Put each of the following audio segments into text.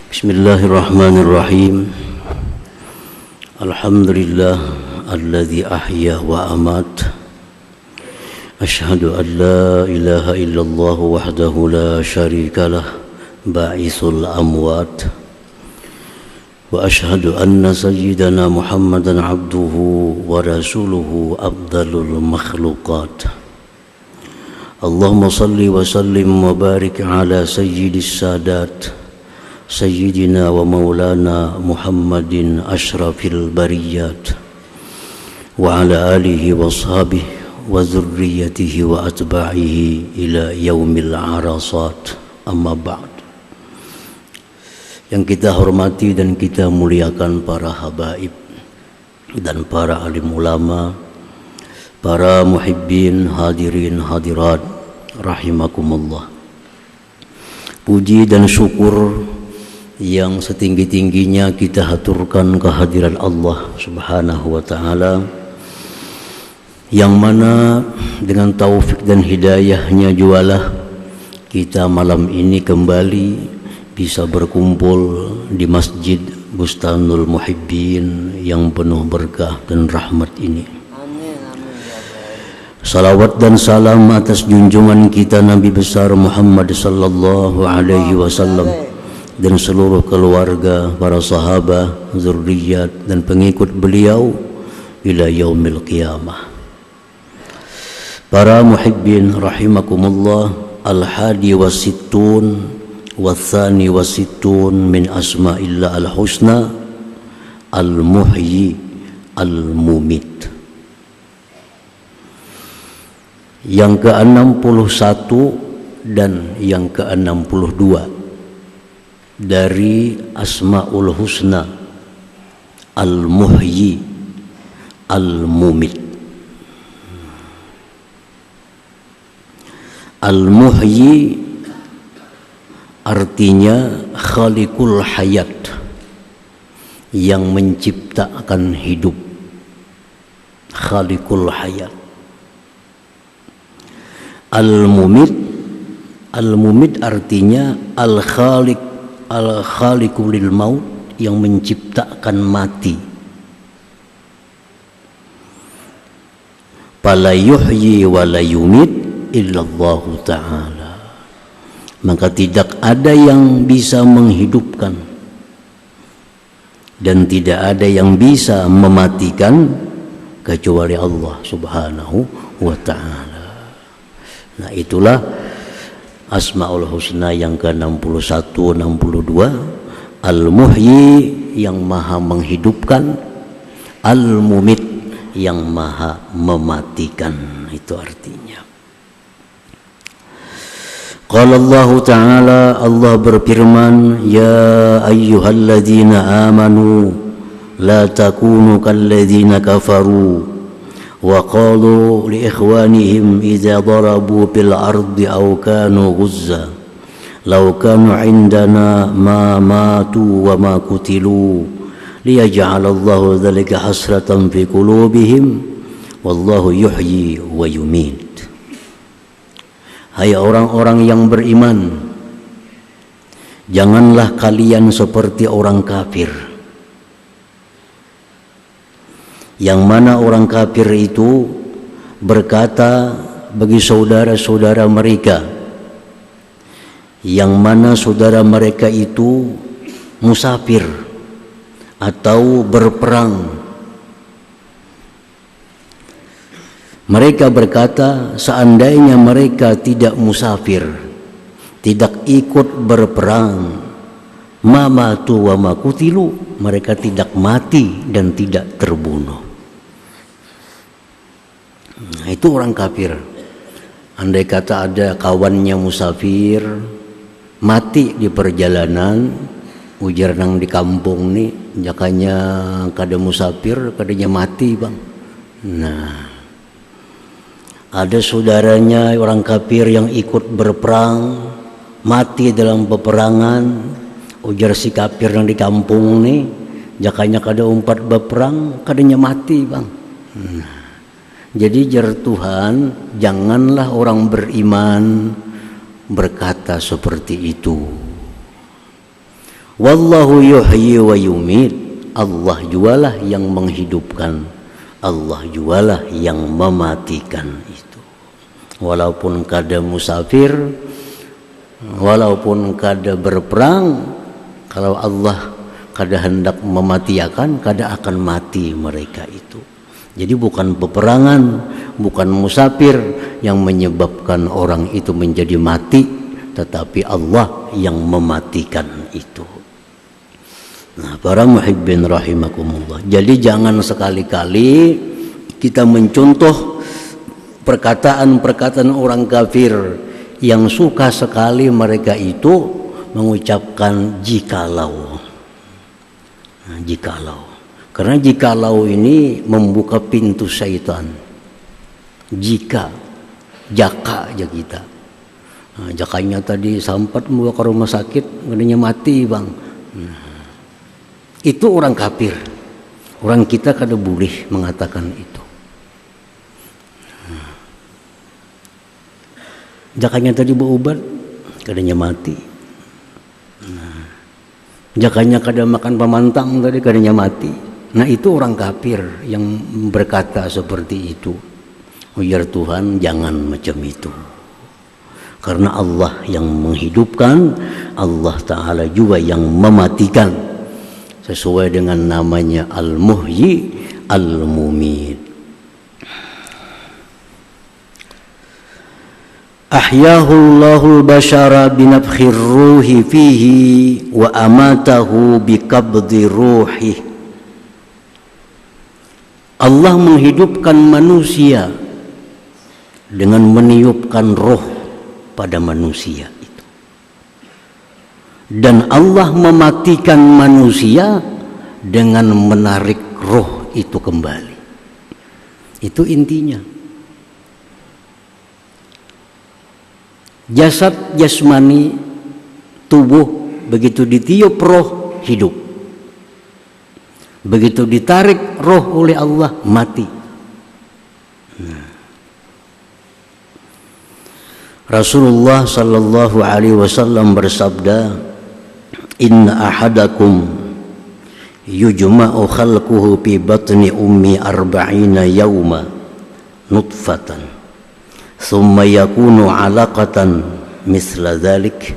Bismillahirrahmanirrahim. Alhamdulillah alladzi ahya wa amat. Asyhadu an la ilaha illallah wahdahu la syarikalah ba'isul amwat. Wa asyhadu anna sayyidana Muhammadan abduhu wa rasuluhu afdalul makhluqat. Allahumma salli wa sallim wa barik ala sayyidis sadat Sayyidina wa maulana Muhammadin ashrafil bariyat wa ala alihi wa ashabihi wa zurriyatihi wa atba'ihi ila yaumil arasat, amma ba'd. Yang kita hormati dan kita muliakan para habaib dan para alim ulama, para muhibbin, hadirin hadirat rahimakumullah. Puji dan syukur yang setinggi-tingginya kita haturkan kehadiran Allah Subhanahu wa ta'ala, yang mana dengan taufik dan hidayahnya jualah kita malam ini kembali bisa berkumpul di Masjid Bustanul Muhibbin yang penuh berkah dan rahmat ini. Salawat dan salam atas junjungan kita Nabi besar Muhammad sallallahu alaihi wasallam dan seluruh keluarga, para sahabat, zurriyat dan pengikut beliau ila yaumil qiyamah. Para muhibbin rahimakumullah, al-hadi wa sittun wa thani wa sittun min asma'illah al-husna al-muhyi al-mumit. Yang ke-61 dan yang ke-62 dari Asmaul Husna Al-Muhyi Al-Mumit. Al-Muhyi artinya Khaliqul Hayat, yang menciptakan hidup. Khaliqul Hayat. Al-Mumit, Al-Mumit artinya Al-Khaliq, Al-Khaliqu lil maut, yang menciptakan mati. Fala yuhyi wa la yumit illallahu ta'ala. Maka tidak ada yang bisa menghidupkan dan tidak ada yang bisa mematikan kecuali Allah Subhanahu wa ta'ala. Nah, itulah Asmaul Husna yang ke-61, 62. Al-Muhyi, yang maha menghidupkan. Al-Mumit, yang maha mematikan. Itu artinya. Qala Allah Ta'ala, Allah berfirman, ya ayyuhalladzina amanu la takunu kalladzina kafaru wa qalu li ikhwanihim idza darabu fil ardi aw kanu ghuzza law kanu indana ma matu wa ma qutilu liyaj'alallahu dzalika hasratan fi qulubihim wallahu yuhyi wa yumit. Hai orang-orang yang beriman, janganlah kalian seperti orang kafir, yang mana orang kafir itu berkata bagi saudara-saudara mereka, yang mana saudara mereka itu musafir atau berperang. Mereka berkata, seandainya mereka tidak musafir, tidak ikut berperang, ma matu wa ma qutilu, mereka tidak mati dan tidak terbunuh. Nah, itu orang kafir. Andai kata ada kawannya musafir, mati di perjalanan, ujar nang di kampung nih, jakanya kada musafir, kadanya mati bang. Nah, ada saudaranya orang kafir yang ikut berperang, mati dalam peperangan, ujar si kafir yang di kampung nih, jakanya kada umpat berperang, kadanya mati bang. Nah, jadi jar Tuhan, janganlah orang beriman berkata seperti itu. Wallahu yuhyi wa yumit. Allah jualah yang menghidupkan, Allah jualah yang mematikan itu. Walaupun kada musafir, walaupun kada berperang, kalau Allah kada hendak mematikan, kada akan mati mereka itu. Jadi bukan peperangan, bukan musafir yang menyebabkan orang itu menjadi mati, tetapi Allah yang mematikan itu. Nah, para muhibbin rahimakumullah. Jadi jangan sekali-kali kita mencontoh perkataan-perkataan orang kafir yang suka sekali mereka itu mengucapkan jikalau. Nah, jikalau. Karena jikalau ini membuka pintu syaitan. Jika, jaka aja kita. Nah, jakanya tadi sampat mau ke rumah sakit, adanya mati bang. Nah, itu orang kafir. Orang kita kada boleh mengatakan itu. Jakanya tadi berobat, kadanya mati. Jakanya kada makan pamantang tadi, kadanya mati. Nah itu orang kafir yang berkata seperti itu. Ujar Tuhan, jangan macam itu. Karena Allah yang menghidupkan, Allah Ta'ala juga yang mematikan. Sesuai dengan namanya Al-Muhyi Al-Mumit. Ahyahullahu bashara binafkhir ruhi fihi wa amatahu biqabdi ruhi. Allah menghidupkan manusia dengan meniupkan roh pada manusia itu. Dan Allah mematikan manusia dengan menarik roh itu kembali. Itu intinya. Jasad jasmani tubuh begitu ditiup roh hidup. Begitu ditarik roh oleh Allah mati. Rasulullah sallallahu alaihi wasallam bersabda, "Inna ahadakum yujma'u khalquhu fi batni ummi arba'ina yawma nutfatan thumma yakunu 'alaqatan mithla dhalik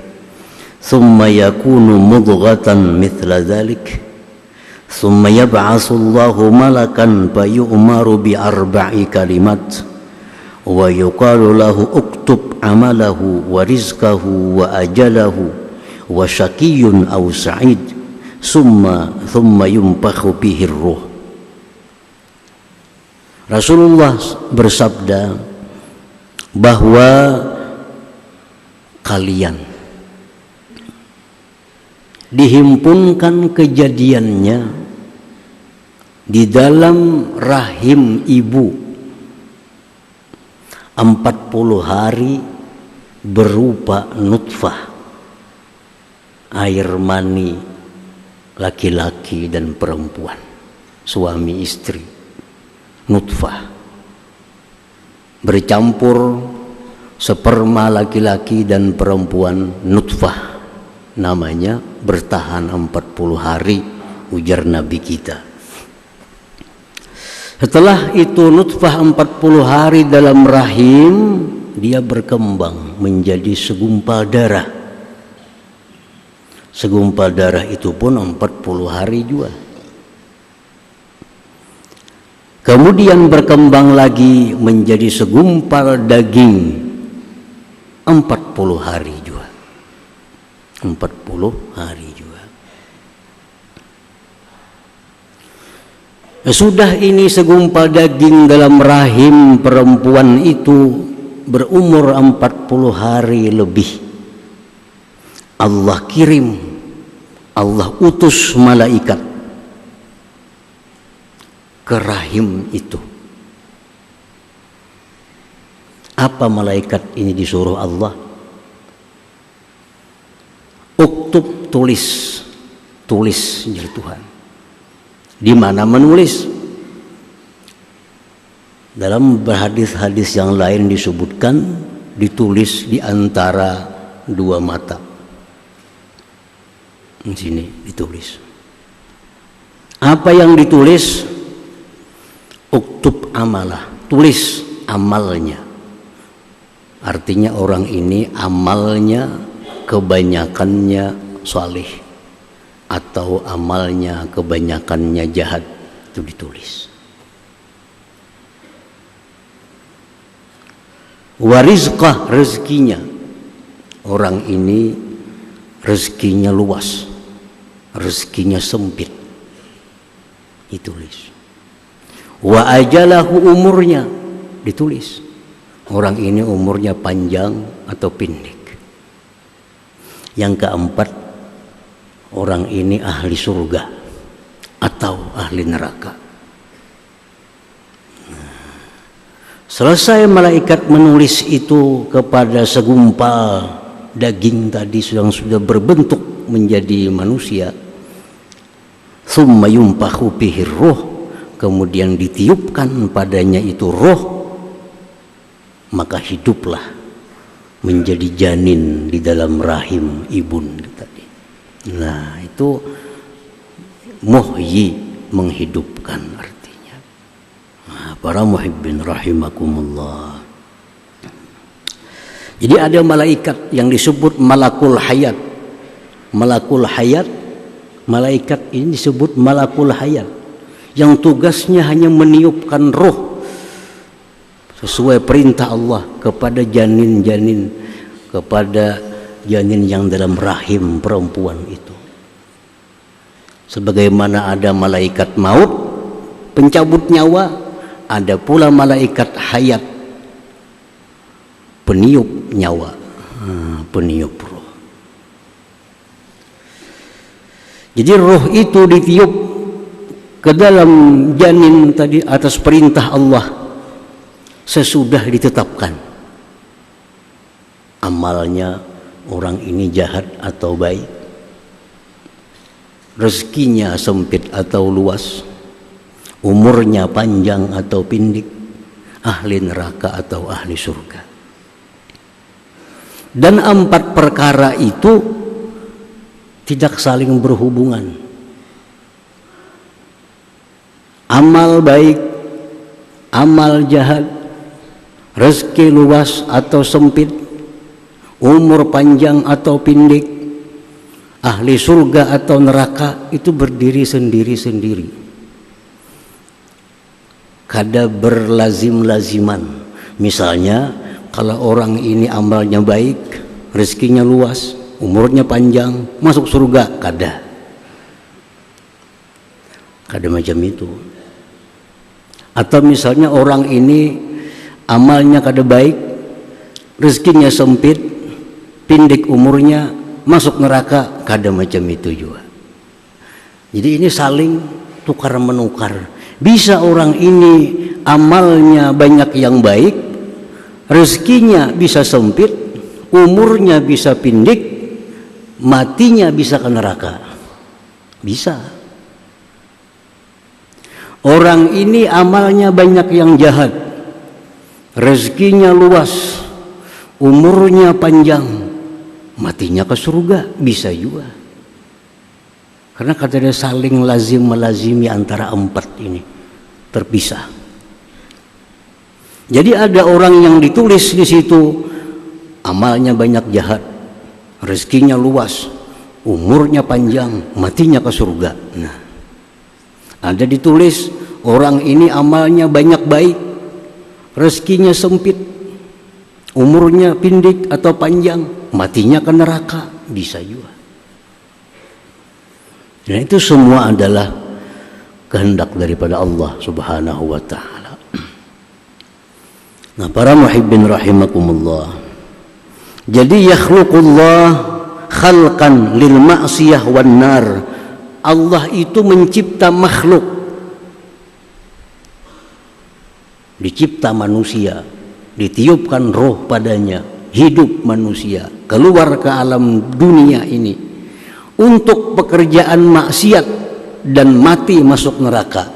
thumma yakunu mudghatan mithla dhalik thumma yab'atsu Allahu malakan fayu'maru bi arba'i kalimat wa yuqalu lahu uktub amalahu wa rizqahu wa ajalahu wa syaqiyun aw sa'id thumma yumpakhu bihi ruh." Rasulullah bersabda bahwa kalian dihimpunkan kejadiannya di dalam rahim ibu 40 hari berupa nutfah, air mani laki-laki dan perempuan, suami istri. Nutfah bercampur sperma laki-laki dan perempuan, nutfah namanya, bertahan 40 hari, ujar Nabi kita. Setelah itu nutfah 40 hari dalam rahim, dia berkembang menjadi segumpal darah. Segumpal darah itu pun 40 hari juga. Kemudian berkembang lagi menjadi segumpal daging 40 hari juga. 40 hari juga. Sudah ini segumpal daging dalam rahim perempuan itu berumur 40 hari lebih. Allah kirim, Allah utus malaikat ke rahim itu. Apa malaikat ini disuruh Allah? Uktub, tulis jadi Tuhan. Di mana menulis? Dalam hadis-hadis yang lain disebutkan ditulis di antara dua mata. Di sini ditulis. Apa yang ditulis? Uktub amalah, tulis amalnya. Artinya orang ini amalnya kebanyakannya salih atau amalnya kebanyakannya jahat, itu ditulis. Warizqah, rezekinya. Orang ini rezekinya luas, rezekinya sempit, ditulis. Wa ajalahu, umurnya, ditulis. Orang ini umurnya panjang atau pendek. Yang keempat, orang ini ahli surga atau ahli neraka. Selesai malaikat menulis itu kepada segumpal daging tadi yang sudah berbentuk menjadi manusia. Tsumma yumpakhu bihi ruh, kemudian ditiupkan padanya itu roh, maka hiduplah menjadi janin di dalam rahim ibun tadi. Nah, itu muhyi, menghidupkan artinya. Nah, para muhibbin rahimakumullah. Jadi ada malaikat yang disebut malakul hayat. Malakul hayat, malaikat ini disebut malakul hayat, yang tugasnya hanya meniupkan roh sesuai perintah Allah kepada janin-janin, kepada janin yang dalam rahim perempuan itu. Sebagaimana ada malaikat maut, pencabut nyawa, ada pula malaikat hayat, peniup nyawa, peniup roh. Jadi roh itu ditiup ke dalam janin tadi atas perintah Allah. Sesudah ditetapkan amalnya orang ini jahat atau baik, rezekinya sempit atau luas, umurnya panjang atau pendek, ahli neraka atau ahli surga. Dan 4 perkara itu tidak saling berhubungan. Amal baik, amal jahat, rezeki luas atau sempit, umur panjang atau pendek, ahli surga atau neraka, itu berdiri sendiri-sendiri. Kada berlazim-laziman. Misalnya kalau orang ini amalnya baik, rezekinya luas, umurnya panjang, masuk surga, kada macam itu. Atau misalnya orang ini amalnya kada baik, rezekinya sempit, pendek umurnya, masuk neraka, kada macam itu juga. Jadi ini saling tukar menukar. Bisa orang ini amalnya banyak yang baik, rezekinya bisa sempit, umurnya bisa pendek, matinya bisa ke neraka. Bisa. Orang ini amalnya banyak yang jahat, rezekinya luas, umurnya panjang, matinya ke surga, bisa juga. Karena kata dia saling lazim melazimi antara 4 ini, terpisah. Jadi ada orang yang ditulis di situ amalnya banyak jahat, rezekinya luas, umurnya panjang, matinya ke surga. Nah, ada ditulis orang ini amalnya banyak baik, rezekinya sempit, umurnya pendek atau panjang, matinya ke neraka, bisa juga. Dan itu semua adalah kehendak daripada Allah Subhanahu wa ta'ala. Nah, para muhibbin rahimakumullah, jadi yakhluqullah khalqan lil ma'siyah wan nar. Allah itu mencipta makhluk, dicipta manusia, ditiupkan roh padanya, hidup manusia, keluar ke alam dunia ini untuk pekerjaan maksiat dan mati masuk neraka.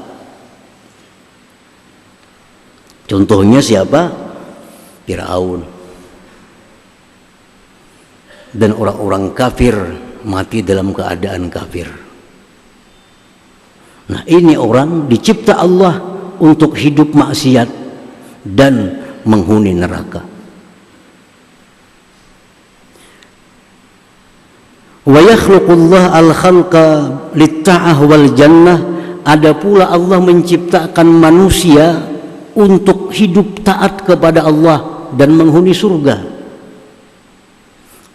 Contohnya siapa? Firaun dan orang-orang kafir mati dalam keadaan kafir. Nah, ini orang dicipta Allah untuk hidup maksiat dan menghuni neraka. Wa yakhluqullah al-khalqa lit-ta'ah wal jannah. Ada pula Allah menciptakan manusia untuk hidup taat kepada Allah dan menghuni surga.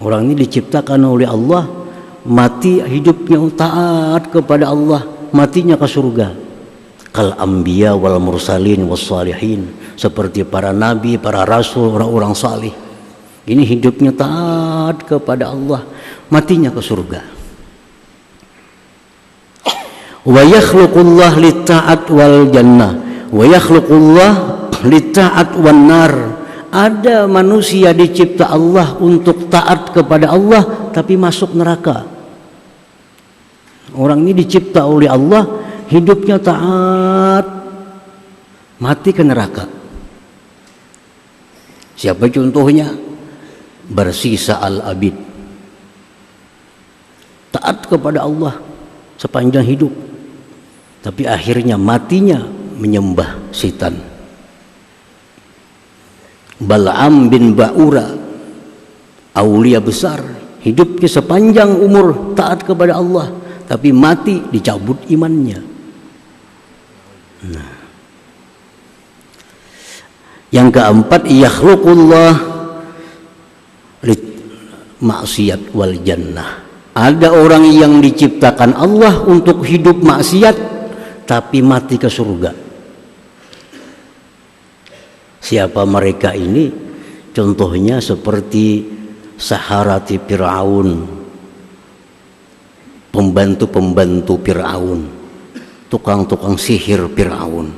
Orang ini diciptakan oleh Allah, mati hidupnya taat kepada Allah, matinya ke surga. Kal anbiya wal mursalin was salihin, seperti para nabi, para rasul, orang-orang salih. Ini hidupnya taat kepada Allah, matinya ke surga. Wa yakhluqullah lit-ta'at wal jannah wa yakhluqullah lit-ta'at wan nar. Ada manusia dicipta Allah untuk taat kepada Allah tapi masuk neraka. Orang ini dicipta oleh Allah, hidupnya taat, mati ke neraka. Siapa contohnya? Bersisa al-abid, taat kepada Allah sepanjang hidup, tapi akhirnya matinya menyembah setan. Bal'am bin Ba'ura, aulia besar, hidupnya sepanjang umur taat kepada Allah, tapi mati dicabut imannya. Nah, yang keempat, yakhluqullah maksiat wal jannah. Ada orang yang diciptakan Allah untuk hidup maksiat tapi mati ke surga. Siapa mereka ini? Contohnya seperti saharati Fir'aun, pembantu-pembantu Fir'aun, tukang-tukang sihir Fir'aun.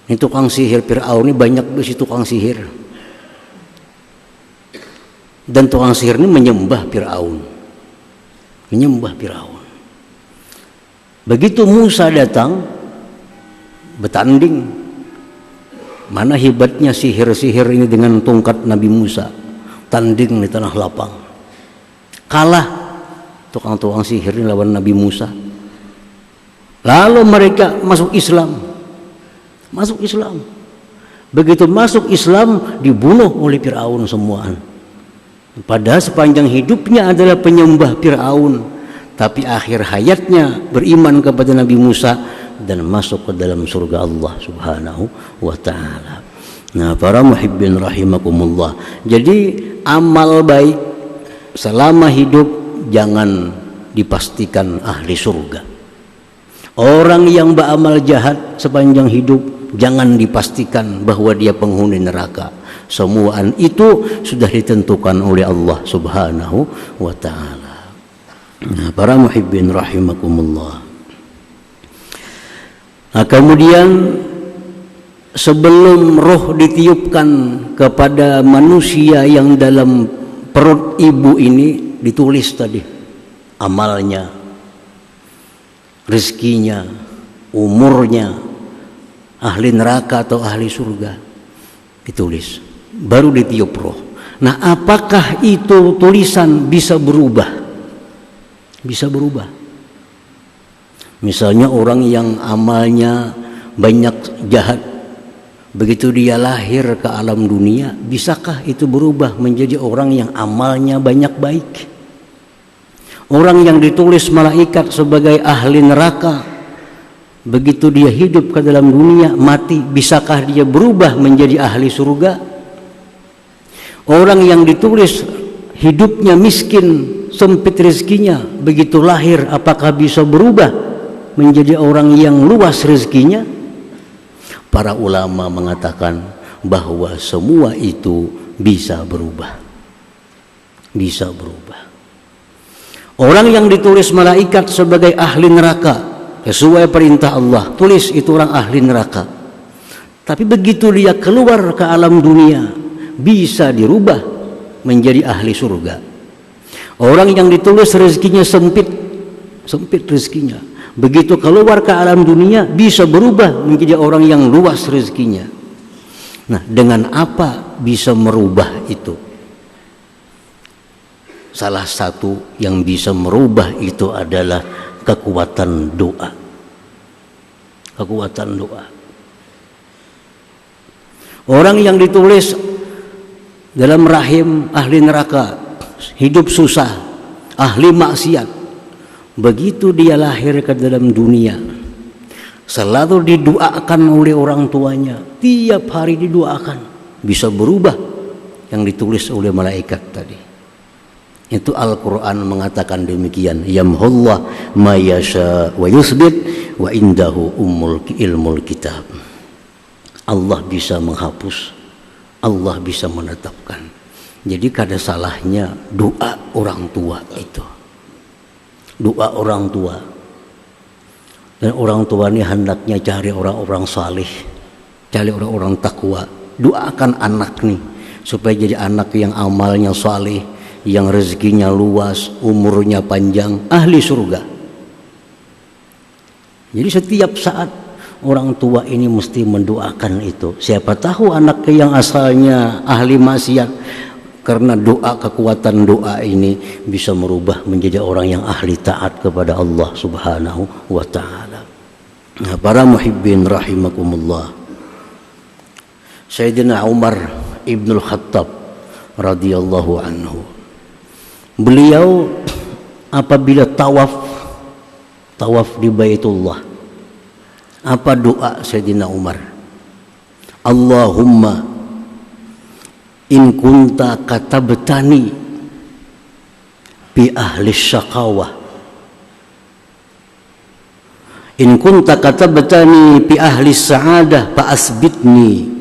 Ini tukang sihir Fir'aun ini banyak di tukang sihir. Dan tukang sihir ini menyembah Fir'aun. Menyembah Fir'aun. Begitu Musa datang bertanding, mana hebatnya sihir-sihir ini dengan tongkat Nabi Musa, tanding di tanah lapang. Kalah tukang-tukang sihir ini lawan Nabi Musa. Lalu mereka masuk Islam. Masuk Islam. Begitu masuk Islam dibunuh oleh Fir'aun semua. Padahal sepanjang hidupnya adalah penyembah Fir'aun, tapi akhir hayatnya beriman kepada Nabi Musa dan masuk ke dalam surga Allah Subhanahu wa ta'ala. Nah, para muhibbin rahimakumullah, jadi amal baik selama hidup jangan dipastikan ahli surga. Orang yang beramal jahat sepanjang hidup jangan dipastikan bahwa dia penghuni neraka. Semua itu sudah ditentukan oleh Allah Subhanahu wa ta'ala. Nah, para muhibbin rahimakumullah. Nah, kemudian sebelum roh ditiupkan kepada manusia yang dalam perut ibu ini, ditulis tadi amalnya, rezekinya, umurnya, ahli neraka atau ahli surga, ditulis. Baru ditiup roh. Nah, apakah itu tulisan bisa berubah? Bisa berubah. Misalnya orang yang amalnya banyak jahat, begitu dia lahir ke alam dunia, bisakah itu berubah menjadi orang yang amalnya banyak baik? Orang yang ditulis malaikat sebagai ahli neraka, begitu dia hidup ke dalam dunia, mati, bisakah dia berubah menjadi ahli surga? Orang yang ditulis hidupnya miskin, sempit rezekinya, begitu lahir apakah bisa berubah menjadi orang yang luas rezekinya? Para ulama mengatakan bahwa semua itu bisa berubah. Bisa berubah. Orang yang ditulis malaikat sebagai ahli neraka, sesuai perintah Allah, tulis itu orang ahli neraka. Tapi begitu dia keluar ke alam dunia, bisa dirubah menjadi ahli surga. Orang yang ditulis rezekinya sempit rezekinya, begitu keluar ke alam dunia bisa berubah menjadi orang yang luas rezekinya. Nah, dengan apa bisa merubah itu? salah satu yang bisa merubah itu adalah kekuatan doa. Kekuatan doa. Orang yang ditulis dalam rahim ahli neraka, hidup susah, ahli maksiat, begitu dia lahir ke dalam dunia, selalu didoakan oleh orang tuanya, tiap hari didoakan, bisa berubah yang ditulis oleh malaikat tadi. Itu Al-Quran mengatakan demikian, yamhullah ma yasha wa yusbit wa indahu ilmul kitab. Allah bisa menghapus, Allah bisa menetapkan. Jadi kada salahnya doa orang tua itu. Doa orang tua. Dan orang tua ini hendaknya cari orang-orang saleh, cari orang-orang takwa. Doakan anak nih supaya jadi anak yang amalnya saleh, yang rezekinya luas, umurnya panjang, ahli surga. Jadi setiap saat orang tua ini mesti mendoakan itu. Siapa tahu anaknya yang asalnya ahli maksiat, karena doa, kekuatan doa ini bisa merubah menjadi orang yang ahli taat kepada Allah Subhanahu wa ta'ala. Nah, para muhibbin rahimakumullah, Sayyidina Umar Ibnul Khattab radhiyallahu anhu, beliau apabila tawaf di Baitullah, apa doa Sayyidina Umar? Allahumma in kunta katabtani bi ahli syaqawah, in kunta katabtani bi ahli sa'adah fa asbitni.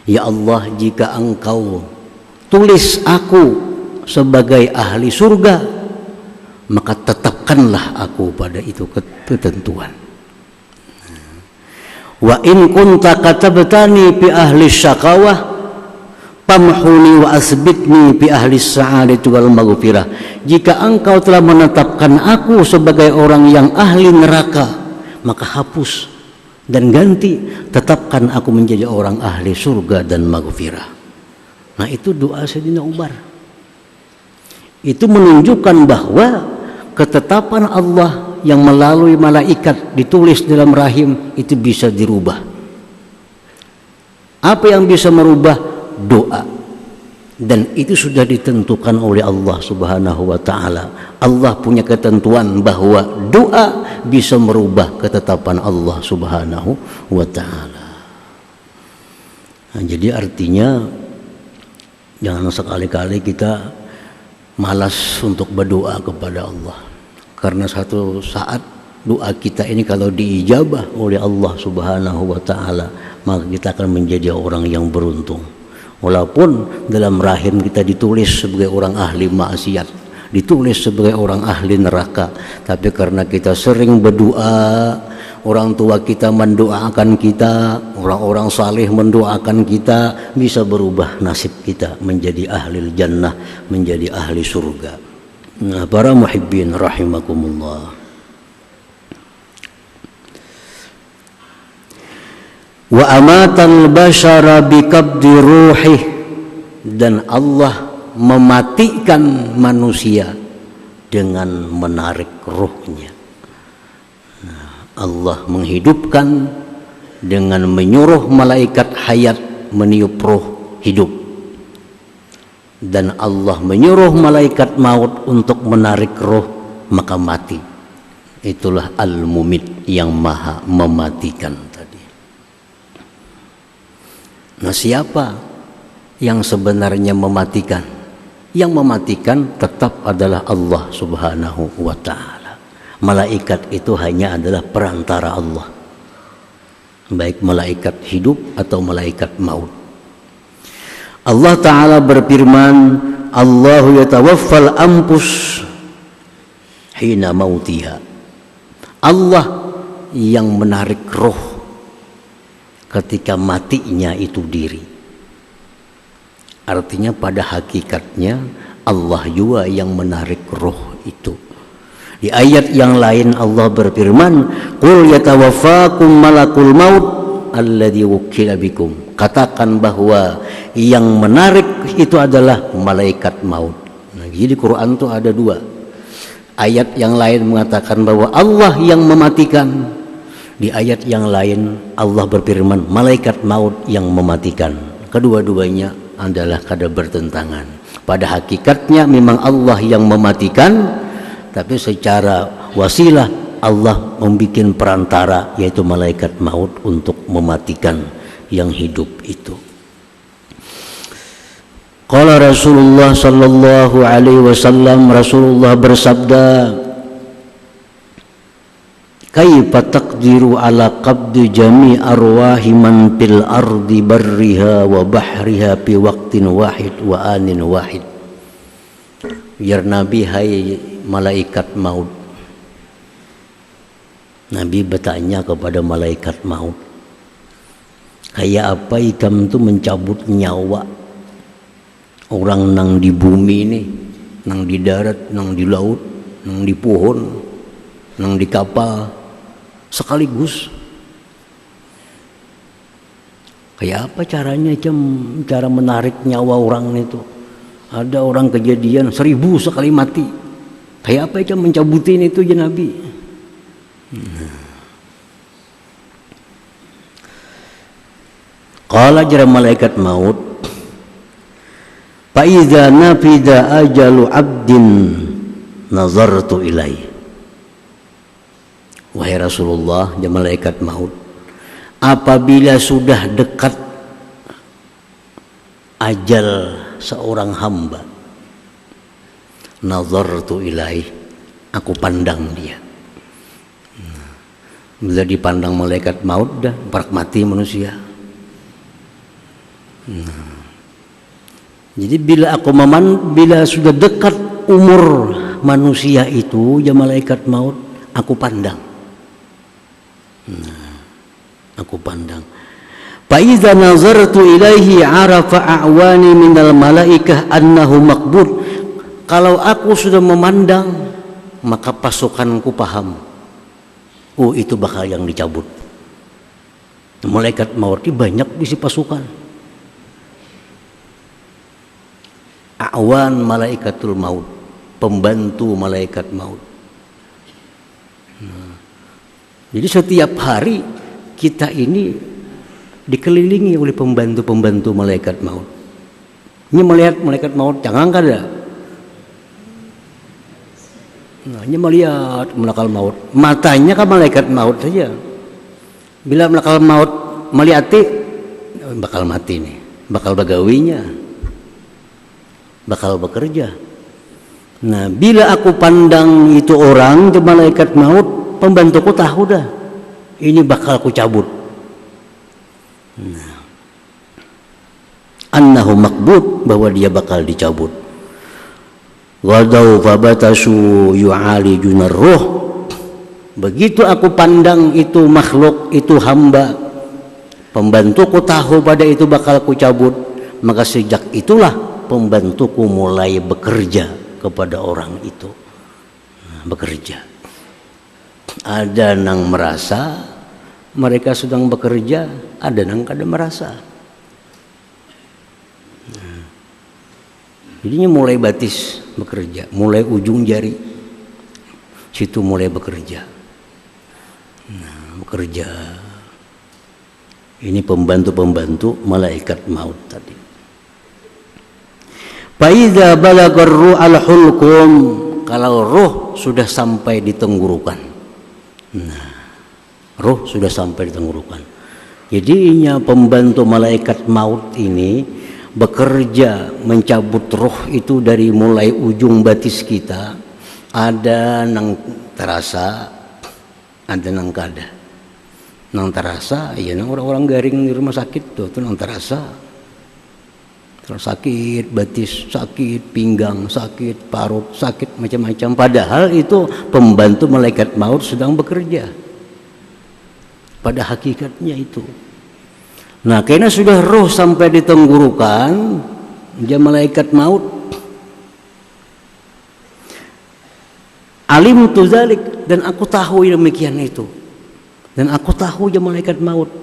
Ya Allah, jika engkau tulis aku sebagai ahli surga, maka tetapkanlah aku pada itu ketentuan. Wa in kunta katabtani bi ahli syaqawah pamhuni wa asbitni bi ahli sa'adati wal maghfirah. Jika engkau telah menetapkan aku sebagai orang yang ahli neraka, maka hapus dan ganti, tetapkan aku menjadi orang ahli surga dan maghfirah. Nah, itu doa Sayyidina Umar. Itu menunjukkan bahwa ketetapan Allah yang melalui malaikat ditulis dalam rahim itu bisa dirubah. Apa yang bisa merubah? Doa. Dan itu sudah ditentukan oleh Allah Subhanahu wa ta'ala. Allah punya ketentuan bahwa doa bisa merubah ketetapan Allah Subhanahu wa ta'ala. Nah, jadi artinya jangan sekali-kali kita malas untuk berdoa kepada Allah, karena satu saat doa kita ini kalau diijabah oleh Allah Subhanahu wa ta'ala, maka kita akan menjadi orang yang beruntung. Walaupun dalam rahim kita ditulis sebagai orang ahli maksiat, ditulis sebagai orang ahli neraka, tapi karena kita sering berdoa, orang tua kita mendoakan kita, orang-orang saleh mendoakan kita, bisa berubah nasib kita menjadi ahli jannah, menjadi ahli surga. Nah, para muhibbin rahimakumullah, wa amatal bashara biqabdi ruhih, dan Allah mematikan manusia dengan menarik ruhnya. Allah menghidupkan dengan menyuruh malaikat hayat meniup roh hidup, dan Allah menyuruh malaikat maut untuk menarik roh, maka mati. Itulah Al-Mumit, yang maha mematikan tadi. Nah, siapa yang sebenarnya mematikan? Yang mematikan tetap adalah Allah Subhanahu wa ta'ala. Malaikat itu hanya adalah perantara Allah, baik malaikat hidup atau malaikat maut. Allah Ta'ala berfirman, Allahu yatawaffal anfus hina mautiha. Allah yang menarik roh ketika matinya itu diri. Artinya pada hakikatnya Allah juga yang menarik roh itu. Di ayat yang lain Allah berfirman, qul yatawaffakum malakul maut alladzi wukila bikum. Katakan bahwa yang menarik itu adalah malaikat maut. Nah, Jadi Quran tuh ada dua. Ayat yang lain mengatakan bahwa Allah yang mematikan. Di ayat yang lain Allah berfirman malaikat maut yang mematikan. Kedua-duanya adalah kada bertentangan. Pada hakikatnya memang Allah yang mematikan, tapi secara wasilah Allah membuat perantara yaitu malaikat maut untuk mematikan yang hidup itu. Qala Rasulullah sallallahu alaihi wasallam, Rasulullah bersabda, kaifa taqdiru ala qabdi jami' arwahi man fil ardi barriha wa bahriha fi waqtin wahid wa anin wahid. Biar Nabi, hai malaikat maut, Nabi bertanya kepada malaikat maut, kayak apa ikam itu mencabut nyawa orang nang di bumi ini, nang di darat, nang di laut, nang di pohon, nang di kapal sekaligus. Kayak apa caranya cara menarik nyawa orang itu? Ada orang kejadian 1000 sekali mati. Kayak apa Cam mencabutin itu ya Nabi? Qala jara malaikat maut, fa idza nafida ajalu abdin nazartu ilai. Wahai Rasulullah, ya malaikat maut, apabila sudah dekat ajal seorang hamba, nazartu ilai, aku pandang dia. Bila dipandang malaikat maut dah barak mati manusia. Jadi bila bila sudah dekat umur manusia itu ya malaikat maut, aku pandang. Aku pandang. Fa iza nazartu ilaihi arafa a'wani minal malaikah annahu maqbud. Kalau aku sudah memandang, maka pasukanku paham, oh itu bakal yang dicabut. Malaikat maut ini banyak isi pasukan. A'wan malaikatul maut, pembantu malaikat maut. Jadi setiap hari kita ini dikelilingi oleh pembantu-pembantu malaikat maut. Ini melihat malaikat maut jangan kada. Nah, ini melihat malaikat maut. Matanya kan malaikat maut saja. Bila malaikat maut melihati, bakal mati nih, bakal bagawinya, bakal bekerja. Nah, bila aku pandang itu orang itu malaikat maut, pembantuku tahu dah ini bakal ku cabut. Nah, annahu maqbud, bahwa dia bakal dicabut. Wadau fabatasu yu'alijuna ruh. Begitu aku pandang itu makhluk, itu hamba, pembantuku tahu pada itu bakal ku cabut, maka sejak itulah pembantuku mulai bekerja kepada orang itu. Nah, bekerja. Ada nang merasa mereka sedang bekerja, ada nang kada merasa. Nah, jadinya mulai batis bekerja, mulai ujung jari situ mulai bekerja. Nah, bekerja. Ini pembantu-pembantu malaikat maut tadi. Fa idza balagar ruhul hulqum, kalau roh sudah sampai di tenggorokan. Nah, roh sudah sampai di tenggorokan. Jadinya pembantu malaikat maut ini bekerja mencabut roh itu dari mulai ujung batis kita. Ada nang terasa, ada nang kada. Nang terasa, ya nang orang-orang garing di rumah sakit tuh nang terasa. Terus sakit batis, sakit pinggang, sakit parut, sakit macam-macam. Padahal itu pembantu malaikat maut sedang bekerja. Pada hakikatnya itu. Nah, karena sudah roh sampai di tenggorokan, dia malaikat maut. Alim tu zalik, dan aku tahu demikian itu. Dan aku tahu dia malaikat maut.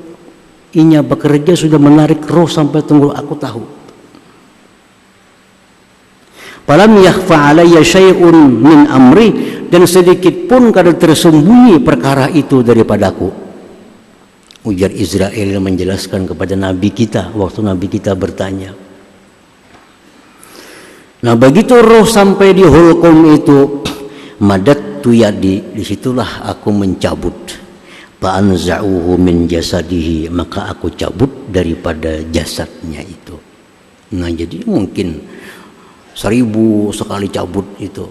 Inya bekerja sudah menarik roh sampai tenggorokan, aku tahu. Falam yakhfa alayya syai'un min amri, dan sedikit pun kada tersembunyi perkara itu daripadaku. Ujar Israel menjelaskan kepada Nabi kita waktu Nabi kita bertanya. Nah begitu roh sampai di hulqum itu, madat tu yadi, disitulah aku mencabut. Fa'anza'uhu min jasadihi, maka aku cabut daripada jasadnya itu. Nah jadi mungkin 1000 sekali cabut itu,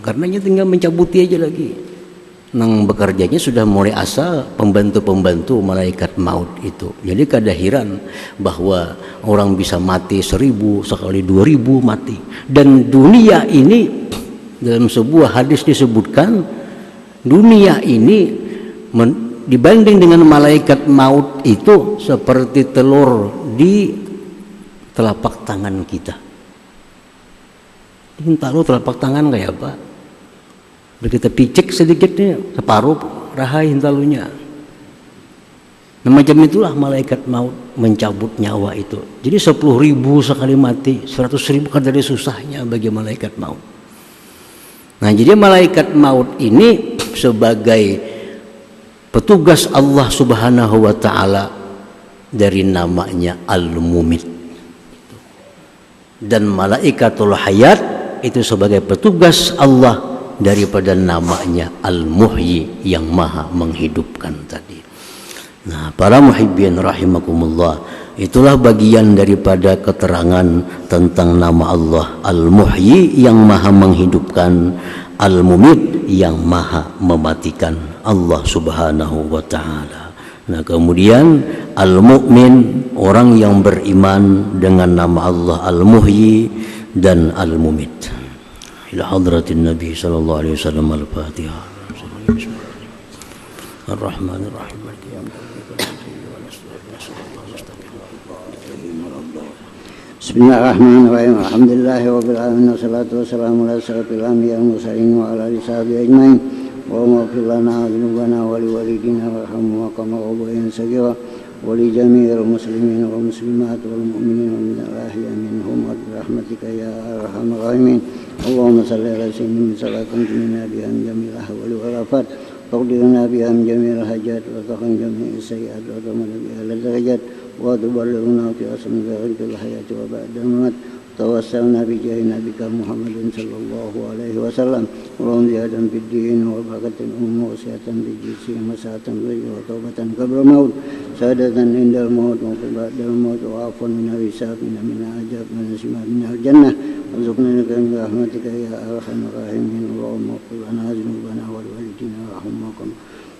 karenanya tinggal mencabuti aja lagi. Nang bekerjanya sudah mulai asa pembantu-pembantu malaikat maut itu. Jadi kada heran bahwa orang bisa mati 1000 sekali 2000 mati. Dan dunia ini dalam sebuah hadis disebutkan, dunia ini dibanding dengan malaikat maut itu seperti telur di telapak tangan kita. Ini tahu telapak tangan kayak apa? Udah kita picik sedikitnya, separuh rahai hintalunya. Nah macam itulah malaikat maut mencabut nyawa itu. Jadi 10.000 sekali mati, 100.000 kan dari susahnya bagi malaikat maut. Nah jadi malaikat maut ini sebagai petugas Allah Subhanahu wa ta'ala dari namanya Al-Mumit. Dan malaikatul hayat itu sebagai petugas Allah daripada namanya Al-Muhyi, yang maha menghidupkan tadi. Nah para muhibbin rahimakumullah, itulah bagian daripada keterangan tentang nama Allah Al-Muhyi yang maha menghidupkan, Al-Mumit yang maha mematikan, Allah Subhanahu wa ta'ala. Nah kemudian Al-Mu'min, orang yang beriman dengan nama Allah Al-Muhyi dan Al-Mumit. Ila hadratin Nabi sallallahu alaihi wasallam. Al-Fatihah. Ar-Rahmanir-Rahim. Bismillahirrahmanirrahim. Alhamdulillahirabbil alamin, wassalatu wassalamu ala asyrafil anbiya'i wal mursalin wa ala alihi washabihi ajmain. Wa ighfir lana dzunubana wa liwalidina warhamhum kama rabbayana shaghira wa li jami'il muslimin wal muslimat wal mu'minin wal ahya'i minhum bi rahmatika ya arhamar rahimin. Allahumma shalli ala sayyidina salatin tunina biha jami'al ahwali wal afat, taqdirna biha jami'al hajat wa taqan jami'is sayyi'at wa tamana biha al-darajat wa tuballighuna fi asma'il hayati wa ba'dal mamat. Tawassalna bi jahi nabika Muhammadin sallallahu alaihi wasallam wa ziyadan fid din wa barakatin umur sihatan bi jisi masatan wa taubatan qabla maut, sadatan indal maut wa ba'dal maut, wa afwan min al-hisab min ajab min sima min al-jannah, warzuqna min rahmatika ya arhamar rahimin. Allahumma ighfir lana dzunubana wa liwalidina warhamhum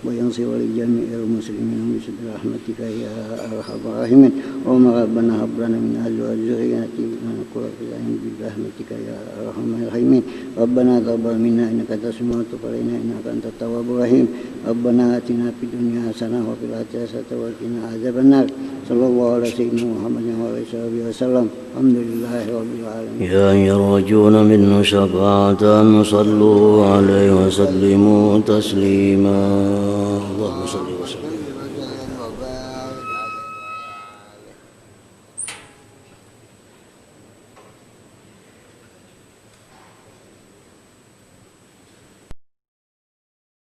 wa yaghfir li jami'il muslimin bi rahmatika ya arhamar rahimin. Allahumma rabbana hab lana min azwajina dhurriyyatina qurrata a'yun bi rahmatika ya arhamar rahimin. Rabbana taqabbal minna innaka antas samiul alim innaka antat tawwabur rahim. Rabbana atina fid dunya hasanah wa fil akhirati hasanah wa qina adzabannar. Sallallahu alaihi sayyidina Muhammadin wa alihi wasallam. Alhamdulillahi rabbil alamin. Ya yarjuna minhu syafa'atan sallu alaihi wa sallimu taslima. Allahumma salli wa sallim.